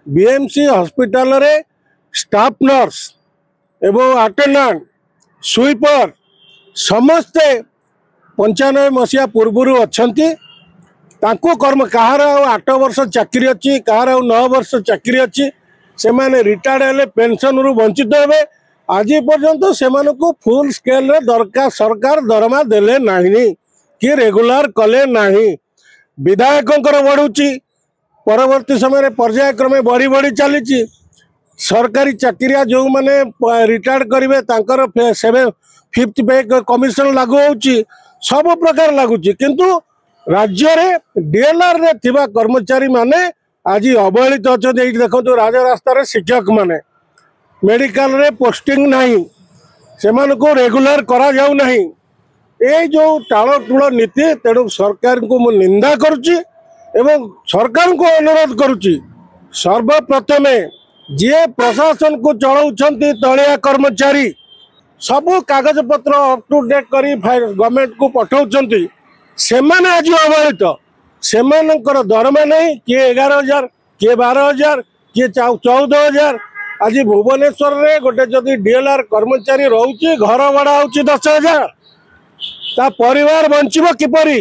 BMC hospital रे staff nurse एवं attendant sweeper समस्ते 95 मसीहा पूर्व अच्छी कर्म कहार 8 वर्ष चाकरी अच्छी कहार 9 वर्ष चाकरी अच्छी से माने रिटायर्ड हेले पेंशन रु वंचित हेबे आज पर्यंत से फुल स्केल रे दरकार सरकार दरमा देले नहीं कि रेगुलर कले नहीं विधायकों बढ़ुची परवर्ती समय पर्यायक्रमे बढ़ी बढ़ी चली सरकारी चाकरिया जो मैंने रिटायर्ड करेंगे तांकर 5th पे कमिशन लागू होची सब प्रकार लगुच किंतु राज्य रे डीएलआर रे थिबा कर्मचारी माने आज अवहेलित अच्छा देखो राजरास्तार शिक्षक माने मेडिकल रे पोस्टिंग नहीं से रेगुलर करा जाऊ नहीं ये जो टालटूल नीति तेणु सरकार को मु निंदा करुच्ची एवं सरकार को अनुरोध करुच्ची सर्वप्रथमे जे प्रशासन को चलाउछंती तलिया कर्मचारी सबू कागज पत्र अप टू डेट करी गवर्नमेंट को पठाउछंती से माने आज अवहेलित से दरमा नहीं किए 11,000 किए 12,000 किए 14,000 आज भुवनेश्वर रे गोटे जदि डीएलआर कर्मचारी रोचे घर भड़ा होची 10,000 ता परिवार बंचिबो किपरि